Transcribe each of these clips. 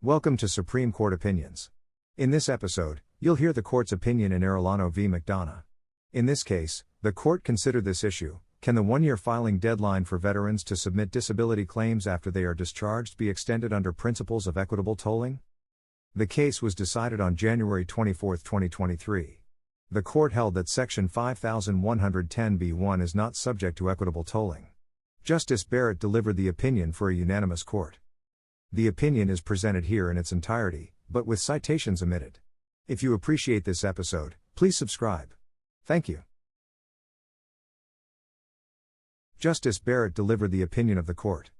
Welcome to Supreme Court Opinions. In this episode, you'll hear the court's opinion in Arellano v. McDonough. In this case, the court considered this issue: can the one-year filing deadline for veterans to submit disability claims after they are discharged be extended under principles of equitable tolling? The case was decided on January 24, 2023. The court held that Section 5110b(1) is not subject to equitable tolling. Justice Barrett delivered the opinion for a unanimous court. The opinion is presented here in its entirety, but with citations omitted. If you appreciate this episode, please subscribe. Thank you. Justice Barrett delivered the opinion of the court.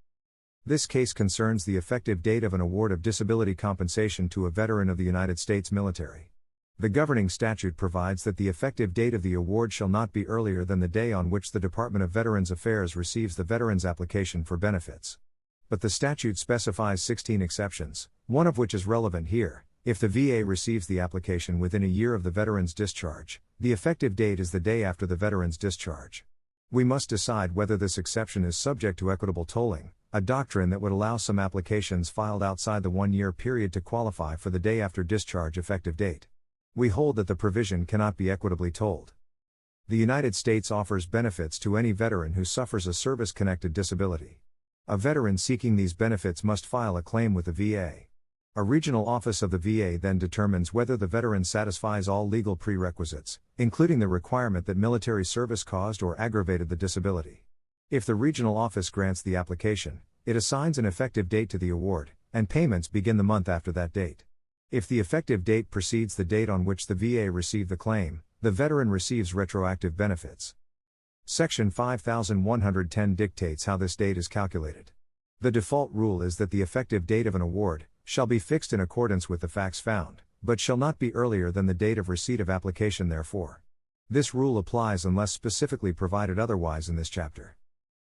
This case concerns the effective date of an award of disability compensation to a veteran of the United States military. The governing statute provides that the effective date of the award shall not be earlier than the day on which the Department of Veterans Affairs receives the veteran's application for benefits. But the statute specifies 16 exceptions, one of which is relevant here. If the VA receives the application within a year of the veteran's discharge, the effective date is the day after the veteran's discharge. We must decide whether this exception is subject to equitable tolling, a doctrine that would allow some applications filed outside the one-year period to qualify for the day after discharge effective date. We hold that the provision cannot be equitably tolled. The United States offers benefits to any veteran who suffers a service-connected disability. A veteran seeking these benefits must file a claim with the VA. A regional office of the VA then determines whether the veteran satisfies all legal prerequisites, including the requirement that military service caused or aggravated the disability. If the regional office grants the application, it assigns an effective date to the award, and payments begin the month after that date. If the effective date precedes the date on which the VA received the claim, the veteran receives retroactive benefits. Section 5110 dictates how this date is calculated. The default rule is that the effective date of an award shall be fixed in accordance with the facts found, but shall not be earlier than the date of receipt of application therefor. This rule applies unless specifically provided otherwise in this chapter.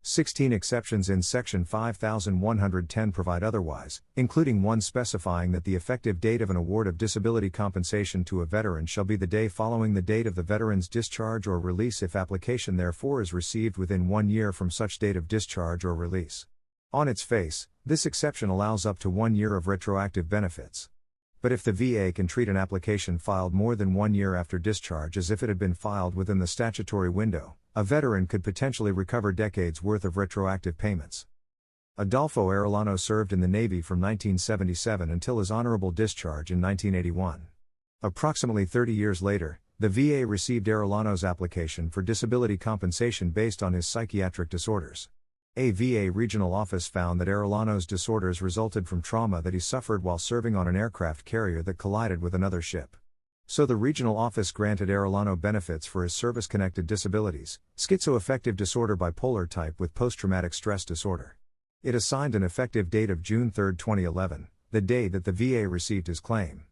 16 exceptions in Section 5110 provide otherwise, including one specifying that the effective date of an award of disability compensation to a veteran shall be the day following the date of the veteran's discharge or release if application therefor is received within 1 year from such date of discharge or release. On its face, this exception allows up to 1 year of retroactive benefits. But if the VA can treat an application filed more than 1 year after discharge as if it had been filed within the statutory window, a veteran could potentially recover decades' worth of retroactive payments. Adolfo Arellano served in the Navy from 1977 until his honorable discharge in 1981. Approximately 30 years later, the VA received Arellano's application for disability compensation based on his psychiatric disorders. A VA regional office found that Arellano's disorders resulted from trauma that he suffered while serving on an aircraft carrier that collided with another ship. So the regional office granted Arellano benefits for his service-connected disabilities, schizoaffective disorder bipolar type with post-traumatic stress disorder. It assigned an effective date of June 3, 2011, the day that the VA received his claim.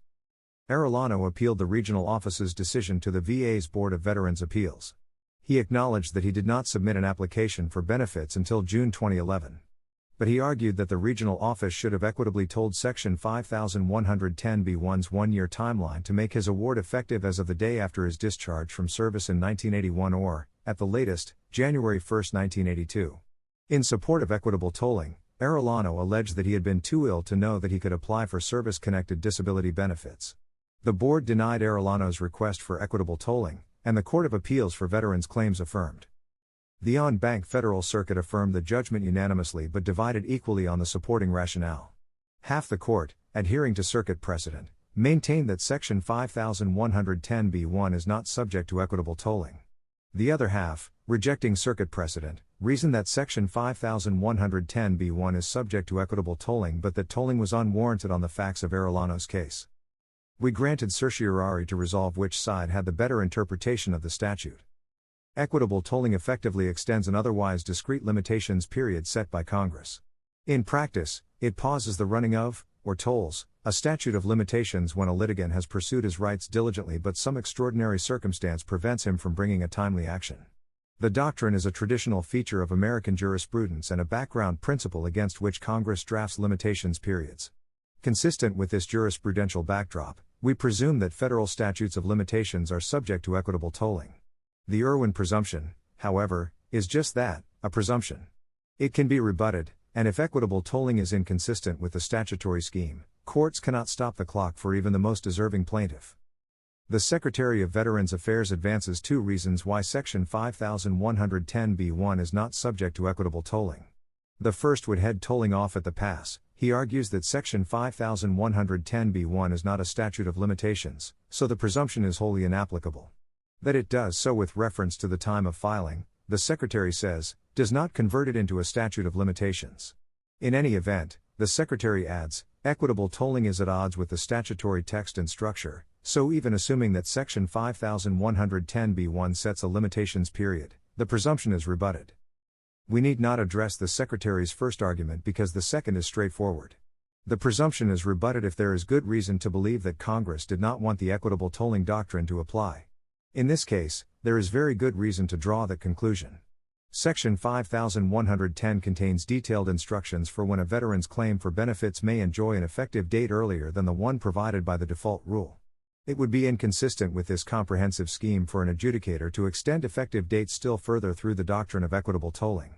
Arellano appealed the regional office's decision to the VA's Board of Veterans' Appeals. He acknowledged that he did not submit an application for benefits until June 2011. But he argued that the regional office should have equitably tolled Section 5110b(1)'s one-year timeline to make his award effective as of the day after his discharge from service in 1981 or, at the latest, January 1, 1982. In support of equitable tolling, Arellano alleged that he had been too ill to know that he could apply for service-connected disability benefits. The board denied Arellano's request for equitable tolling, and the Court of Appeals for Veterans Claims affirmed. The en banc Federal Circuit affirmed the judgment unanimously but divided equally on the supporting rationale. Half the court, adhering to circuit precedent, maintained that Section 5110b(1) is not subject to equitable tolling. The other half, rejecting circuit precedent, reasoned that Section 5110b(1) is subject to equitable tolling but that tolling was unwarranted on the facts of Arellano's case. We granted certiorari to resolve which side had the better interpretation of the statute. Equitable tolling effectively extends an otherwise discrete limitations period set by Congress. In practice, it pauses the running of, or tolls, a statute of limitations when a litigant has pursued his rights diligently but some extraordinary circumstance prevents him from bringing a timely action. The doctrine is a traditional feature of American jurisprudence and a background principle against which Congress drafts limitations periods. Consistent with this jurisprudential backdrop, we presume that federal statutes of limitations are subject to equitable tolling. The Irwin presumption, however, is just that, a presumption. It can be rebutted, and if equitable tolling is inconsistent with the statutory scheme, courts cannot stop the clock for even the most deserving plaintiff. The Secretary of Veterans Affairs advances two reasons why Section 5110b1 is not subject to equitable tolling. The first would head tolling off at the pass. He argues that Section 5110b1 is not a statute of limitations, so the presumption is wholly inapplicable. That it does so with reference to the time of filing, the Secretary says, does not convert it into a statute of limitations. In any event, the Secretary adds, equitable tolling is at odds with the statutory text and structure, so even assuming that Section 5110b1 sets a limitations period, the presumption is rebutted. We need not address the Secretary's first argument because the second is straightforward. The presumption is rebutted if there is good reason to believe that Congress did not want the equitable tolling doctrine to apply. In this case, there is very good reason to draw that conclusion. Section 5110 contains detailed instructions for when a veteran's claim for benefits may enjoy an effective date earlier than the one provided by the default rule. It would be inconsistent with this comprehensive scheme for an adjudicator to extend effective dates still further through the doctrine of equitable tolling.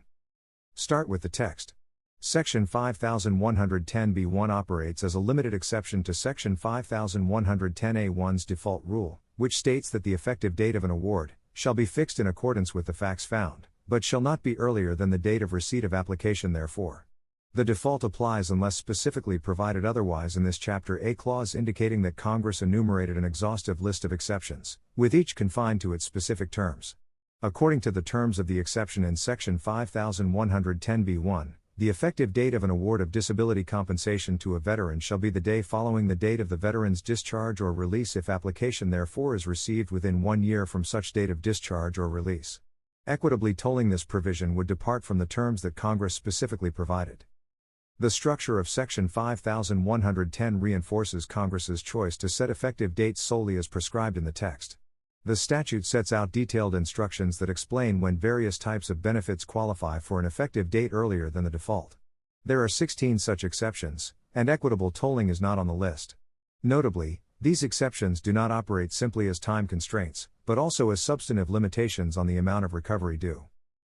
Start with the text. Section 5110b1 operates as a limited exception to Section 5110a1's default rule, which states that the effective date of an award shall be fixed in accordance with the facts found, but shall not be earlier than the date of receipt of application therefor. The default applies unless specifically provided otherwise in this chapter, a clause indicating that Congress enumerated an exhaustive list of exceptions, with each confined to its specific terms. According to the terms of the exception in Section 5110b1, the effective date of an award of disability compensation to a veteran shall be the day following the date of the veteran's discharge or release if application therefor is received within 1 year from such date of discharge or release. Equitably tolling this provision would depart from the terms that Congress specifically provided. The structure of Section 5110 reinforces Congress's choice to set effective dates solely as prescribed in the text. The statute sets out detailed instructions that explain when various types of benefits qualify for an effective date earlier than the default. There are 16 such exceptions, and equitable tolling is not on the list. Notably, these exceptions do not operate simply as time constraints, but also as substantive limitations on the amount of recovery due.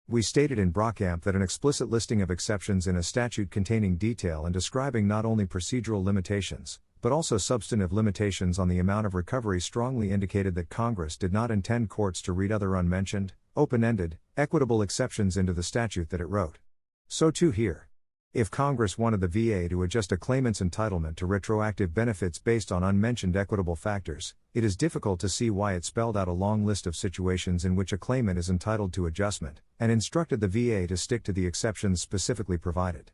We stated in Brockamp that an explicit listing of exceptions in a statute containing detail and describing not only procedural limitations, but also substantive limitations on the amount of recovery strongly indicated that Congress did not intend courts to read other unmentioned, open-ended, equitable exceptions into the statute that it wrote. So too here. If Congress wanted the VA to adjust a claimant's entitlement to retroactive benefits based on unmentioned equitable factors, it is difficult to see why it spelled out a long list of situations in which a claimant is entitled to adjustment, and instructed the VA to stick to the exceptions specifically provided.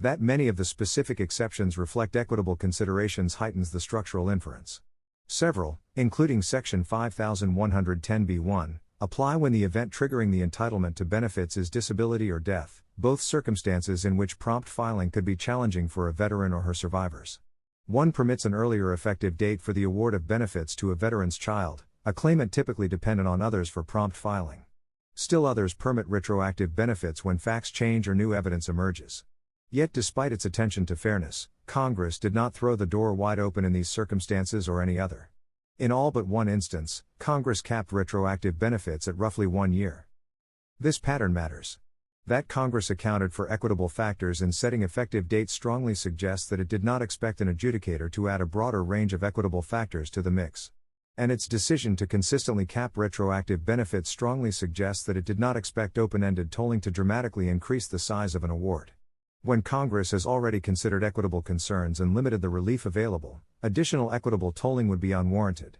That many of the specific exceptions reflect equitable considerations heightens the structural inference. Several, including Section 5110b1, apply when the event triggering the entitlement to benefits is disability or death, both circumstances in which prompt filing could be challenging for a veteran or her survivors. One permits an earlier effective date for the award of benefits to a veteran's child, a claimant typically dependent on others for prompt filing. Still others permit retroactive benefits when facts change or new evidence emerges. Yet despite its attention to fairness, Congress did not throw the door wide open in these circumstances or any other. In all but one instance, Congress capped retroactive benefits at roughly 1 year. This pattern matters. That Congress accounted for equitable factors in setting effective dates strongly suggests that it did not expect an adjudicator to add a broader range of equitable factors to the mix. And its decision to consistently cap retroactive benefits strongly suggests that it did not expect open-ended tolling to dramatically increase the size of an award. When Congress has already considered equitable concerns and limited the relief available, additional equitable tolling would be unwarranted.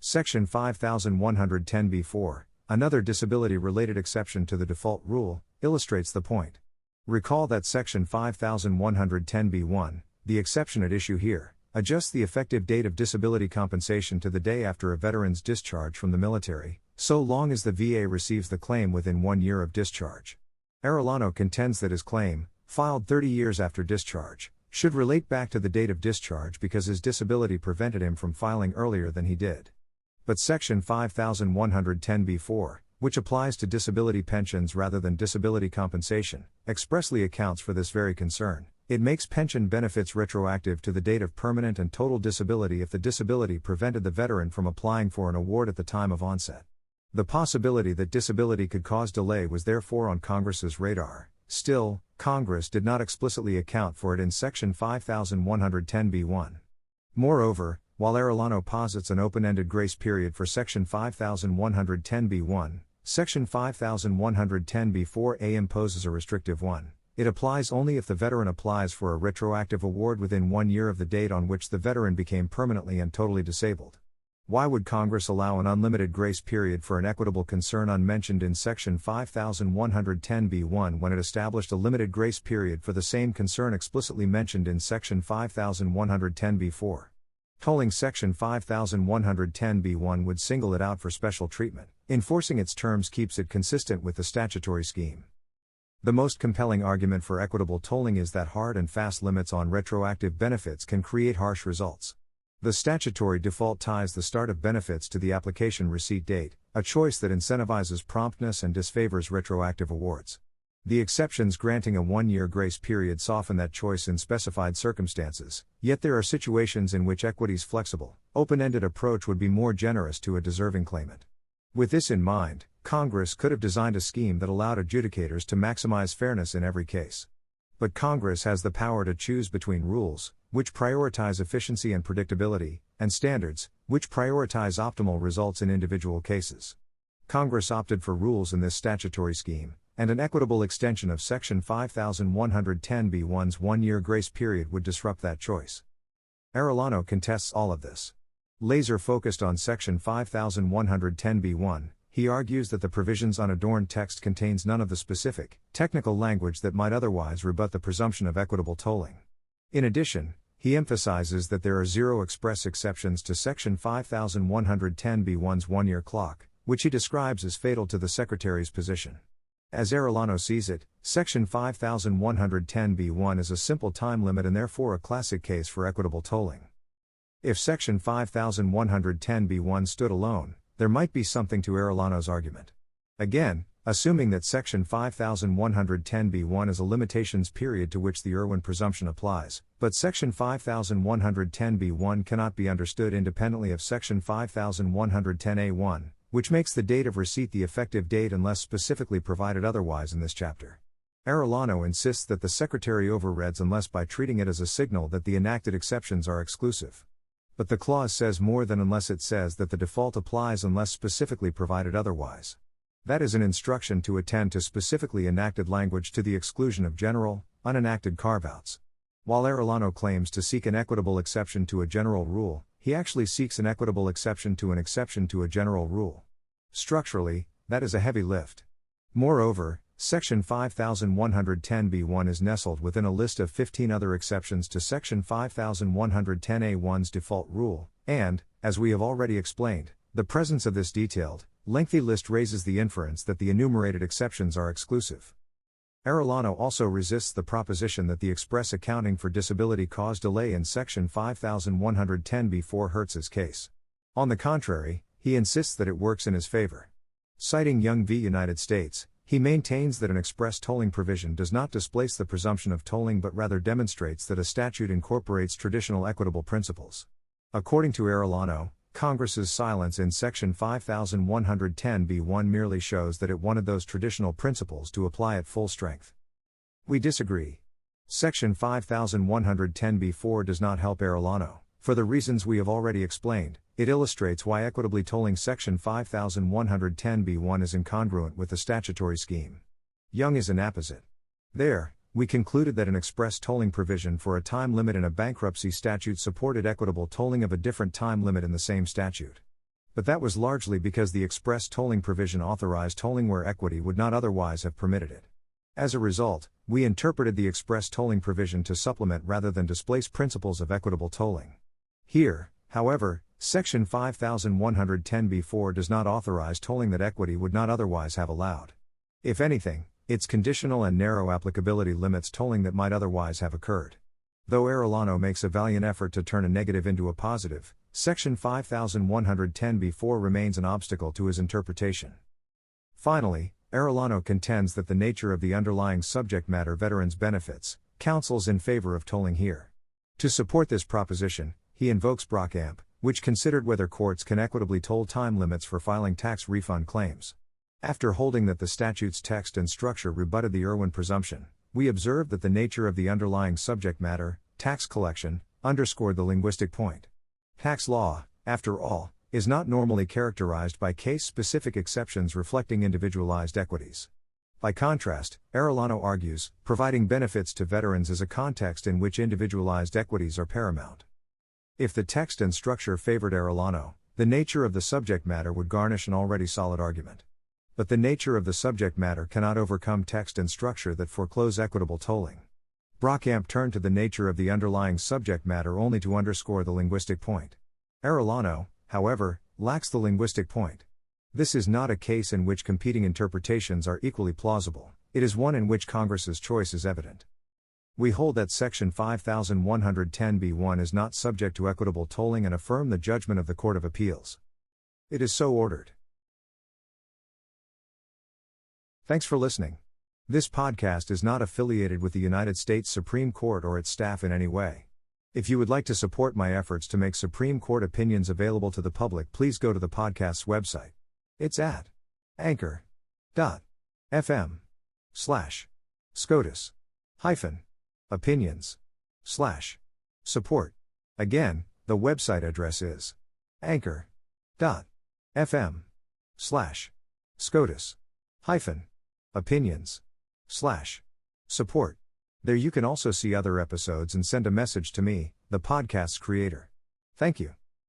Section 5110b4, another disability-related exception to the default rule, illustrates the point. Recall that Section 5110b1, the exception at issue here, adjusts the effective date of disability compensation to the day after a veteran's discharge from the military, so long as the VA receives the claim within 1 year of discharge. Arellano contends that his claim, filed 30 years after discharge, should relate back to the date of discharge because his disability prevented him from filing earlier than he did. But Section 5110b4, which applies to disability pensions rather than disability compensation, expressly accounts for this very concern. It makes pension benefits retroactive to the date of permanent and total disability if the disability prevented the veteran from applying for an award at the time of onset. The possibility that disability could cause delay was therefore on Congress's radar, Still, Congress did not explicitly account for it in Section 5110b1. Moreover, while Arellano posits an open-ended grace period for Section 5110b1, Section 5110b4a imposes a restrictive one. It applies only if the veteran applies for a retroactive award within 1 year of the date on which the veteran became permanently and totally disabled. Why would Congress allow an unlimited grace period for an equitable concern unmentioned in Section 5110b1 when it established a limited grace period for the same concern explicitly mentioned in Section 5110b4? Tolling Section 5110b1 would single it out for special treatment. Enforcing its terms keeps it consistent with the statutory scheme. The most compelling argument for equitable tolling is that hard and fast limits on retroactive benefits can create harsh results. The statutory default ties the start of benefits to the application receipt date, a choice that incentivizes promptness and disfavors retroactive awards. The exceptions granting a 1-year grace period soften that choice in specified circumstances, yet there are situations in which equity's flexible, open-ended approach would be more generous to a deserving claimant. With this in mind, Congress could have designed a scheme that allowed adjudicators to maximize fairness in every case. But Congress has the power to choose between rules, which prioritize efficiency and predictability, and standards, which prioritize optimal results in individual cases. Congress opted for rules in this statutory scheme, and an equitable extension of Section 5110b1's 1-year grace period would disrupt that choice. Arellano contests all of this. Laser-focused on Section 5110b1, he argues that the provision's unadorned text contains none of the specific, technical language that might otherwise rebut the presumption of equitable tolling. In addition, he emphasizes that there are 0 express exceptions to Section 5110b1's 1-year clock, which he describes as fatal to the Secretary's position. As Arellano sees it, Section 5110b1 is a simple time limit and therefore a classic case for equitable tolling. If Section 5110b1 stood alone, there might be something to Arellano's argument. Again, assuming that Section 5110b1 is a limitations period to which the Irwin presumption applies, but Section 5110b1 cannot be understood independently of Section 5110a1, which makes the date of receipt the effective date unless specifically provided otherwise in this chapter. Arellano insists that the Secretary overreads unless by treating it as a signal that the enacted exceptions are exclusive. But the clause says more than unless it says that the default applies unless specifically provided otherwise. That is an instruction to attend to specifically enacted language to the exclusion of general, unenacted carve-outs. While Arellano claims to seek an equitable exception to a general rule, he actually seeks an equitable exception to a general rule. Structurally, that is a heavy lift. Moreover, Section 5110b1 is nestled within a list of 15 other exceptions to Section 5110a1's default rule, and, as we have already explained, the presence of this detailed, lengthy list raises the inference that the enumerated exceptions are exclusive. Arellano also resists the proposition that the express accounting for disability cause delay in Section 5110b4 hurts his case. On the contrary, he insists that it works in his favor. Citing Young v. United States, he maintains that an express tolling provision does not displace the presumption of tolling but rather demonstrates that a statute incorporates traditional equitable principles. According to Arellano, Congress's silence in Section 5110b1 merely shows that it wanted those traditional principles to apply at full strength. We disagree. Section 5110b4 does not help Arellano. For the reasons we have already explained, it illustrates why equitably tolling Section 5110b1 is incongruent with the statutory scheme. Young is an apposite. There, we concluded that an express tolling provision for a time limit in a bankruptcy statute supported equitable tolling of a different time limit in the same statute. But that was largely because the express tolling provision authorized tolling where equity would not otherwise have permitted it. As a result, we interpreted the express tolling provision to supplement rather than displace principles of equitable tolling. Here, however, Section 5110b4 does not authorize tolling that equity would not otherwise have allowed. If anything, its conditional and narrow applicability limits tolling that might otherwise have occurred. Though Arellano makes a valiant effort to turn a negative into a positive, Section 5110b4 remains an obstacle to his interpretation. Finally, Arellano contends that the nature of the underlying subject matter veterans' benefits counsels in favor of tolling here. To support this proposition, he invokes Brockamp, which considered whether courts can equitably toll time limits for filing tax refund claims. After holding that the statute's text and structure rebutted the Irwin presumption, we observed that the nature of the underlying subject matter, tax collection, underscored the linguistic point. Tax law, after all, is not normally characterized by case-specific exceptions reflecting individualized equities. By contrast, Arellano argues, providing benefits to veterans is a context in which individualized equities are paramount. If the text and structure favored Arellano, the nature of the subject matter would garnish an already solid argument. But the nature of the subject matter cannot overcome text and structure that foreclose equitable tolling. Brockamp turned to the nature of the underlying subject matter only to underscore the linguistic point. Arellano, however, lacks the linguistic point. This is not a case in which competing interpretations are equally plausible, it is one in which Congress's choice is evident. We hold that Section 5110b1 is not subject to equitable tolling and affirm the judgment of the Court of Appeals. It is so ordered. Thanks for listening. This podcast is not affiliated with the United States Supreme Court or its staff in any way. If you would like to support my efforts to make Supreme Court opinions available to the public, please go to the podcast's website. It's at anchor.fm/SCOTUS-opinions/support. Again, the website address is anchor.fm/SCOTUS-opinions/support. There you can also see other episodes and send a message to me, the podcast's creator. Thank you.